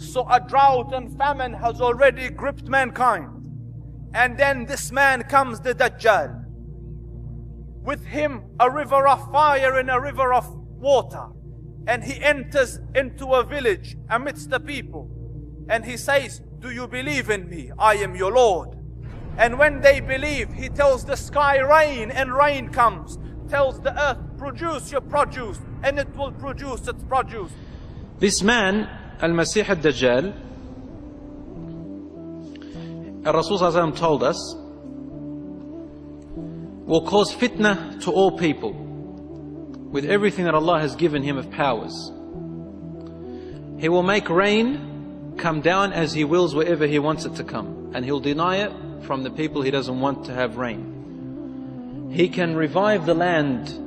So a drought and famine has already gripped mankind. And then this man comes, the Dajjal. With him a river of fire and a river of water. And he enters into a village amidst the people. And he says, do you believe in me? I am your Lord. And when they believe, he tells the sky rain, and rain comes. Tells the earth, produce your produce, and it will produce its produce. This man, Al-Masih al-Dajjal, Rasul ﷺ told us, will cause fitna to all people with everything that Allah has given him of powers. He will make rain come down as he wills wherever he wants it to come, and he'll deny it from the people he doesn't want to have rain. He can revive the land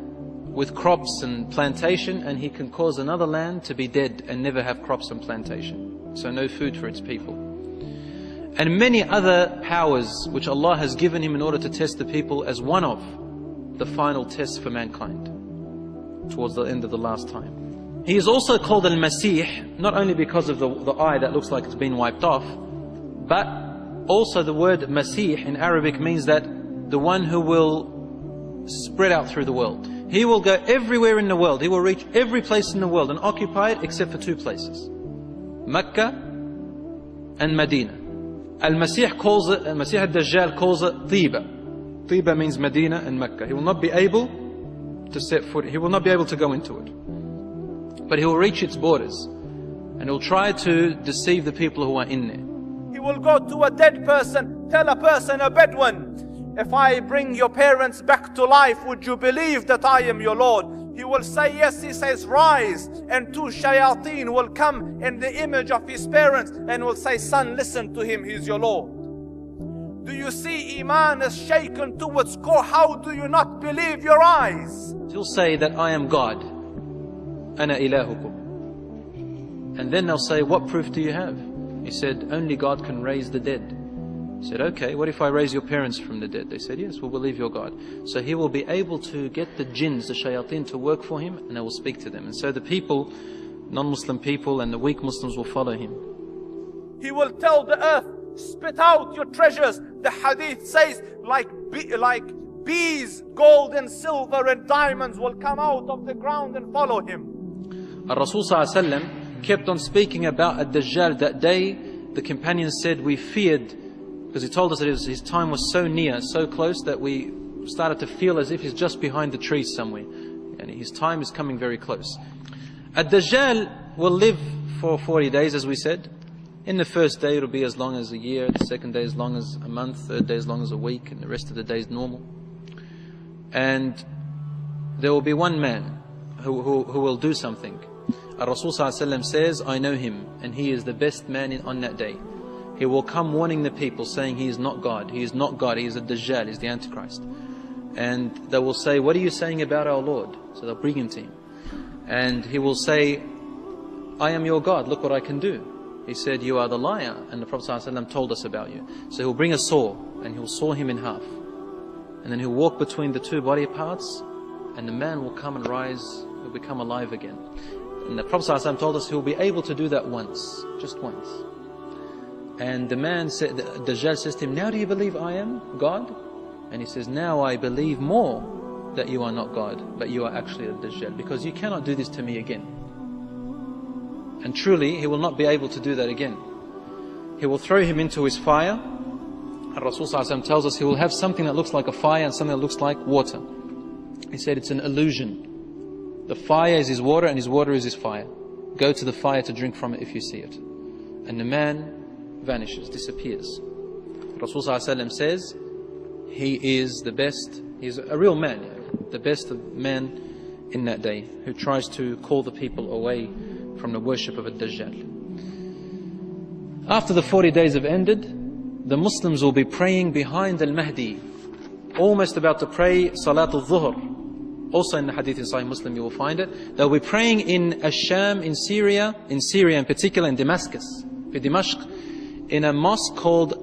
with crops and plantation, and he can cause another land to be dead and never have crops and plantation, so no food for its people. And many other powers which Allah has given him in order to test the people as one of the final tests for mankind towards the end of the last time. He is also called Al-Masih, not only because of the eye that looks like it's been wiped off, but also the word Masih in Arabic means that the one who will spread out through the world. He will go everywhere in the world. He will reach every place in the world and occupy it except for two places, Mecca and Medina. Al-Masih calls it, Al-Masih al-Dajjal calls it Tiba. Tiba means Medina and Mecca. He will not be able to set foot, he will not be able to go into it. But he will reach its borders, and he will try to deceive the people who are in there. He will go to a dead person, tell a person, a Bedouin, if I bring your parents back to life, would you believe that I am your Lord? He will say yes. He says rise, and two shayateen will come in the image of his parents and will say, son, listen to him, he's your Lord. Do you see Iman is shaken to its core? How do you not believe your eyes? He'll say that I am God, Ana ilahukum. And then they'll say, what proof do you have? He said, only God can raise the dead. He said, okay, what if I raise your parents from the dead? They said, yes, we'll believe your God. So he will be able to get the jinns, the shayateen, to work for him, and they will speak to them. And so the people, non-Muslim people and the weak Muslims will follow him. He will tell the earth, spit out your treasures. The hadith says, like bees, gold and silver and diamonds will come out of the ground and follow him. Rasul ﷺ kept on speaking about Ad-Dajjal. That day, the companions said, we feared, because he told us that his time was so near, so close, that we started to feel as if he's just behind the trees somewhere. And his time is coming very close. Ad-Dajjal will live for 40 days, as we said. In the first day, it'll be as long as a year. The second day, as long as a month. Third day, as long as a week. And the rest of the days, normal. And there will be one man who will do something. Rasul ﷺ says, I know him, and he is the best man on that day. He will come warning the people, saying he is not God. He is not God. He is a Dajjal. He is the Antichrist. And they will say, what are you saying about our Lord? So they'll bring him to him. And he will say, I am your God. Look what I can do. He said, you are the liar, and the Prophet ﷺ told us about you. So he'll bring a saw, and he'll saw him in half. And then he'll walk between the two body parts, and the man will come and rise, he'll become alive again. And the Prophet ﷺ told us he'll be able to do that once, just once. And the man said, the Dajjal says to him, now do you believe I am God? And he says, now I believe more that you are not God, but you are actually a Dajjal, because you cannot do this to me again. And truly, he will not be able to do that again. He will throw him into his fire. And Rasul ﷺ tells us he will have something that looks like a fire and something that looks like water. He said it's an illusion. The fire is his water and his water is his fire. Go to the fire to drink from it if you see it. And the man vanishes, disappears. Rasul ﷺ says he is the best, he's a real man, the best of man in that day, who tries to call the people away from the worship of a Dajjal. After the 40 days have ended, the Muslims will be praying behind Al-Mahdi, almost about to pray Salatul Dhuhr. Also in the hadith in Sahih Muslim you will find it. They'll be praying in Ash-Sham, in Syria in particular, in Damascus, in Dimashq, in a mosque called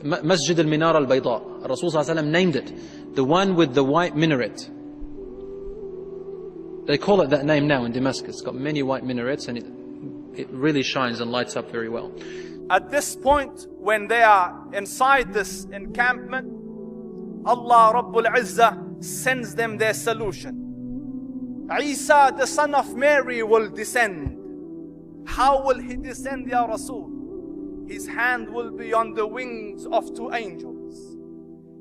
Masjid al-Minar al-Bayda. Rasul ﷺ named it, the one with the white minaret. They call it that name now in Damascus. It's got many white minarets, and it really shines and lights up very well. At this point, when they are inside this encampment, Allah Rabbul Izzah sends them their solution. Isa, the son of Mary, will descend. How will he descend, Ya Rasul? His hand will be on the wings of two angels.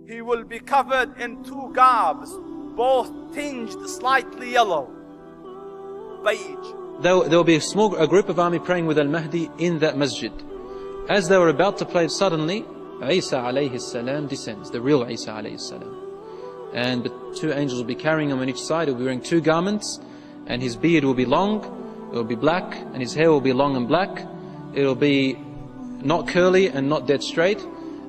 He will be covered in two garbs, both tinged slightly yellow, beige. There will be a group of army praying with Al-Mahdi in that masjid. As they were about to play, suddenly Isa alayhi salam descends, the real Isa alayhi salam. And the two angels will be carrying him on each side. He'll be wearing two garments, and his beard will be long, it will be black, and his hair will be long and black. It will be not curly and not dead straight,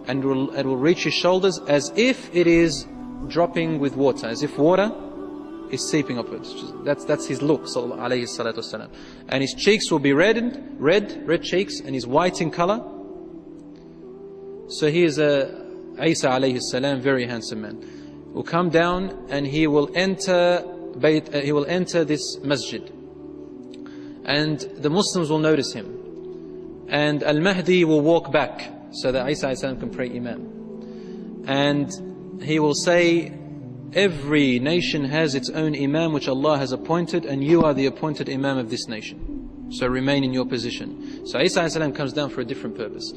and it will reach his shoulders as if it is dropping with water, as if water is seeping upwards. That's his look, alayhi salatu wasalam. And his cheeks will be red cheeks, and he's white in color. So he is Isa alayhi salam, very handsome man. Will come down and he will enter this masjid, and the Muslims will notice him, and Al-Mahdi will walk back so that Isa alayhi salam can pray Imam, and he will say, every nation has its own Imam which Allah has appointed, and you are the appointed Imam of this nation, so remain in your position. So Isa alayhi salam comes down for a different purpose,